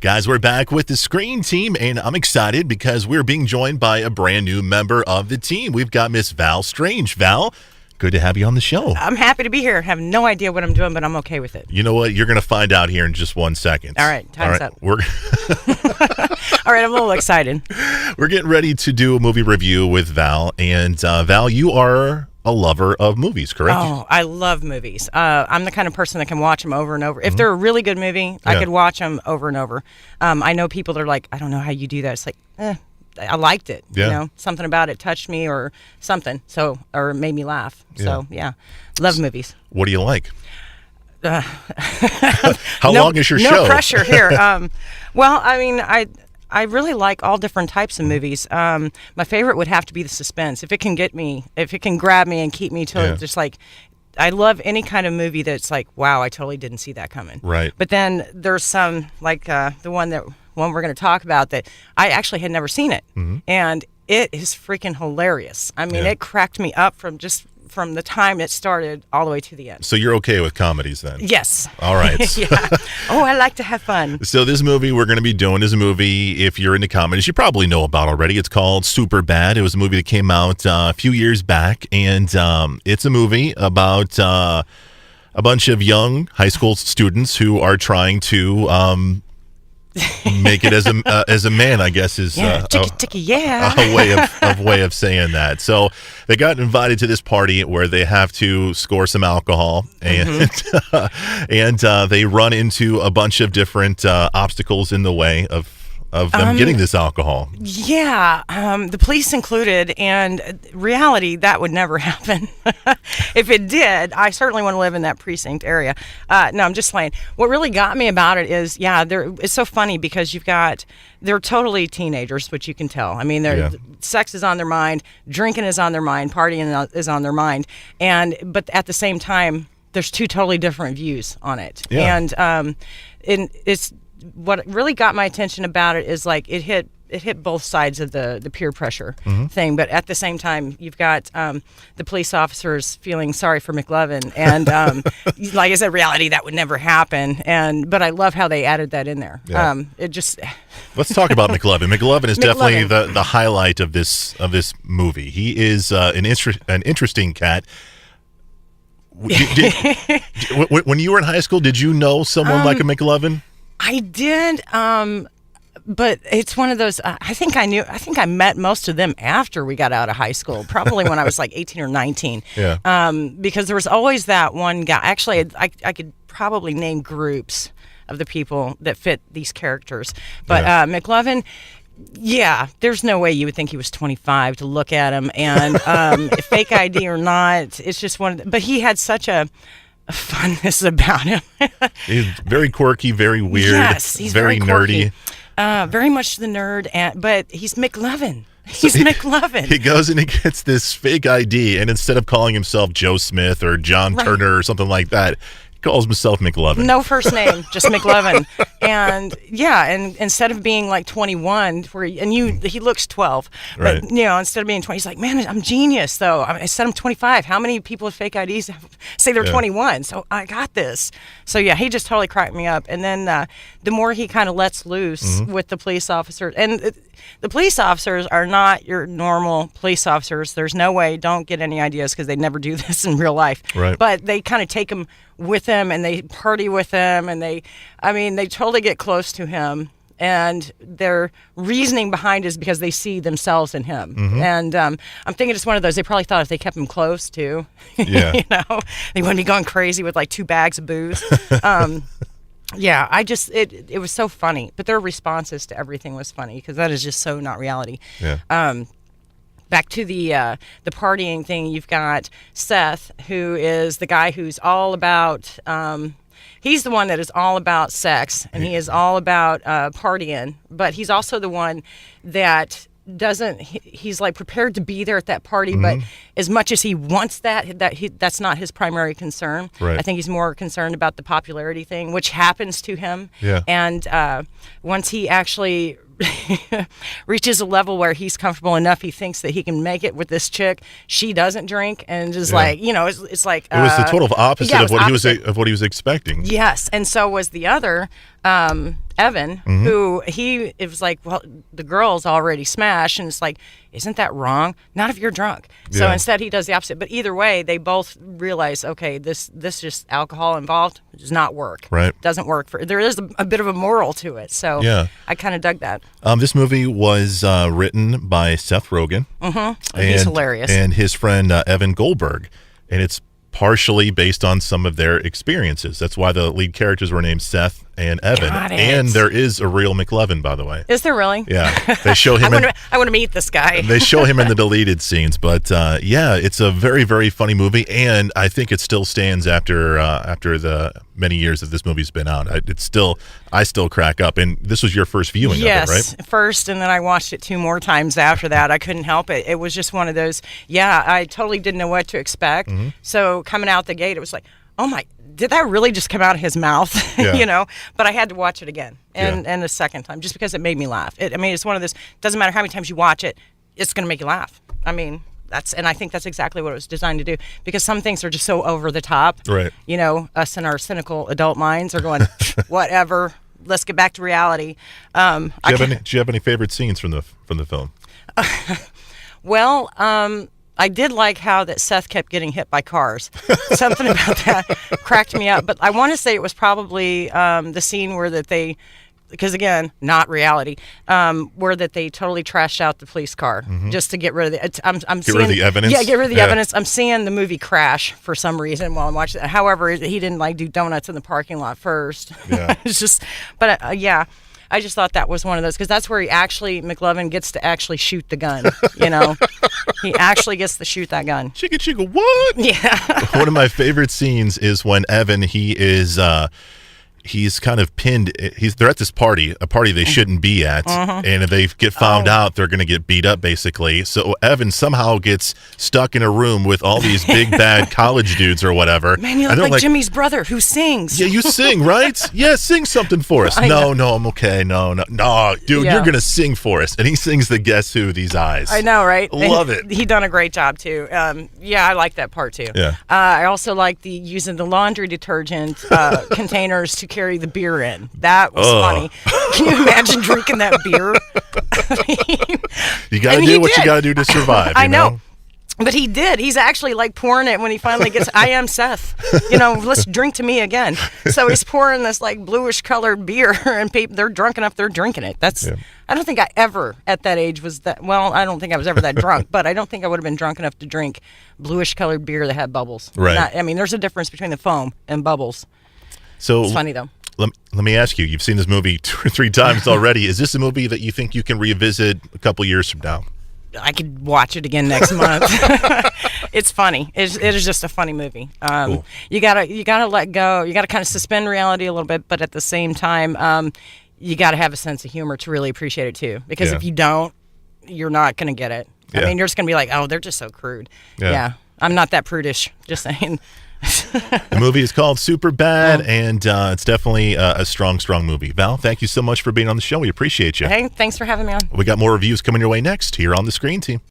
Guys, we're back with the Screen Team, and I'm excited because we're being joined by a brand new member of the team. We've got Miss Val Strange. Val, good to have you on the show. I'm happy to be here. I have no idea what I'm doing, but I'm okay with it. You know what? You're going to find out here in just 1 second. All right, time's up. We're All right, I'm a little excited. We're getting ready to do a movie review with Val, and Val, you are a lover of movies, correct? Oh, I love movies. I'm the kind of person that can watch them over and over. If they're a really good movie, I could watch them over and over. I know people that are like, I don't know how you do that. It's like, I liked it. Yeah. You know, something about it touched me or something. So, or made me laugh. So, love movies. What do you like? How long is your show? No pressure here. Well, I mean, I really like all different types of movies. My favorite would have to be the suspense. If it can get me, if it can grab me and keep me till just like, I love any kind of movie that's like, wow, I totally didn't see that coming. Right. But then there's some like the one we're going to talk about that I actually had never seen it, and it is freaking hilarious. I mean, it cracked me up from the time it started all the way to the end. So you're okay with comedies then? Yes. All right. Yeah. Oh, I like to have fun. So this movie we're going to be doing is a movie, if you're into comedies, you probably know about already. It's called Superbad. It was a movie that came out a few years back, and it's a movie about a bunch of young high school students who are trying to make it as a man, I guess, is a way of saying that. So they got invited to this party where they have to score some alcohol, and and they run into a bunch of different obstacles in the way of them getting this alcohol. Yeah, the police included, and reality, that would never happen. If it did, I certainly want to live in that precinct area. No, I'm just playing. What really got me about it is, it's so funny because they're totally teenagers, which you can tell. I mean, sex is on their mind, drinking is on their mind, partying is on their mind, but at the same time, there's two totally different views on it. Yeah. And it's what really got my attention about it is like it hit both sides of the peer pressure thing, but at the same time you've got the police officers feeling sorry for McLovin, and like I said, reality, that would never happen, but I love how they added that in there. Let's talk about McLovin. McLovin is definitely the highlight of this movie. He is an interesting cat. When you were in high school, did you know someone like a McLovin? I did, but it's one of those, I think I met most of them after we got out of high school, probably when I was like 18 or 19. Yeah. Because there was always that one guy. Actually, I could probably name groups of the people that fit these characters. But McLovin, there's no way you would think he was 25 to look at him. And fake ID or not, it's just but he had such a funness about him. He's very quirky, very weird. Yes, he's very nerdy. Very much the nerd, but he's McLovin. He's McLovin. He goes and he gets this fake ID, and instead of calling himself Joe Smith or John Turner or something like that, he calls himself McLovin. No first name, just McLovin. And and instead of being like 21, he looks 12, but instead of being 20, he's like, man, I'm genius though. I said I'm 25. How many people with fake IDs say they're 21? So I got this. So he just totally cracked me up. And then the more he kind of lets loose with the police officers, and the police officers are not your normal police officers. There's no way. Don't get any ideas because they never do this in real life. Right. But they kind of take him with them and they party with him, and they totally get close to him, and their reasoning behind it is because they see themselves in him. And I'm thinking it's one of those, they probably thought if they kept him close too, they wouldn't be going crazy with like 2 bags of booze. It was so funny, but their responses to everything was funny because that is just so not reality. Back to the partying thing, you've got Seth, who is the guy who's all about, he's the one that is all about sex, and he is all about partying, but he's also the one that he's like prepared to be there at that party, but as much as he wants that's not his primary concern. Right. I think he's more concerned about the popularity thing, which happens to him. Yeah. And once he actually reaches a level where he's comfortable enough. He thinks that he can make it with this chick. She doesn't drink, and just like it's like it was the total opposite yeah, of what he was expecting. Yes, and so was the other Evan, who it was like, well, the girl's already smashed, and it's like, isn't that wrong? Not if you're drunk. So instead, he does the opposite. But either way, they both realize, okay, this just alcohol involved does not work. Right, doesn't work there is a bit of a moral to it. So I kind of dug that. This movie was written by Seth Rogen. He's hilarious, and his friend Evan Goldberg, and it's partially based on some of their experiences. That's why the lead characters were named Seth and Evan. Got it. And there is a real McLovin, by the way. Is there really? Yeah. They show him I want to meet this guy. They show him in the deleted scenes, but it's a very, very funny movie, and I think it still stands after the many years that this movie's been out. I still crack up, and this was your first viewing of it, right? Yes, first, and then I watched it 2 more times after that. I couldn't help it. It was just one of those, I totally didn't know what to expect. So coming out the gate, it was like, oh my, did that really just come out of his mouth? Yeah. But I had to watch it again and a second time just because it made me laugh. It's one of those, doesn't matter how many times you watch it, it's going to make you laugh. And I think that's exactly what it was designed to do, because some things are just so over the top. Right. Us in our cynical adult minds are going, whatever, let's get back to reality. Do you have any favorite scenes from the film? Well, I did like how that Seth kept getting hit by cars. Something about that cracked me up. But I want to say it was probably the scene where that they, because again, not reality, where that they totally trashed out the police car just to get rid of it. Get rid of the evidence? Yeah, get rid of the evidence. I'm seeing the movie crash for some reason while I'm watching it. However, he didn't do donuts in the parking lot first. Yeah. It's just, but I just thought that was one of those, because that's where McLovin gets to actually shoot the gun. He actually gets to shoot that gun. Chicka chicka what? Yeah. One of my favorite scenes is when Evan, he's kind of pinned. They're at this party, a party they shouldn't be at, and if they get found out, they're going to get beat up, basically. So Evan somehow gets stuck in a room with all these big bad college dudes or whatever. Man, you look like Jimmy's brother who sings. Yeah, you sing, right? Yeah, sing something for us. No, I'm okay. No, dude, you're going to sing for us. And he sings the Guess Who, These Eyes. I know, right? Love it. He done a great job, too. I like that part, too. Yeah. I also like using the laundry detergent containers to carry the beer in. That was funny. Can you imagine drinking that beer? You got to do what you got to do to survive. I know. But he did. He's actually pouring it when he finally gets, I am Seth. Let's drink to me again. So he's pouring this bluish colored beer, and they're drunk enough, they're drinking it. I don't think I ever at that age was that, well, I don't think I was ever that drunk, but I don't think I would have been drunk enough to drink bluish colored beer that had bubbles. Right. There's a difference between the foam and bubbles. So it's funny though. Let me ask you, you've seen this movie 2 or 3 times already. Is this a movie that you think you can revisit a couple years from now? I could watch it again next month. It's funny. It is just a funny movie. Cool. You gotta let go. You gotta kind of suspend reality a little bit, but at the same time, you gotta have a sense of humor to really appreciate it too. Because if you don't, you're not gonna get it. Yeah. You're just gonna be like, oh, they're just so crude. Yeah. I'm not that prudish. Just saying. The movie is called Superbad, and it's definitely a strong movie. Val, thank you so much for being on the show. We appreciate you. Hey, thanks for having me on. We got more reviews coming your way next here on the Screen Team.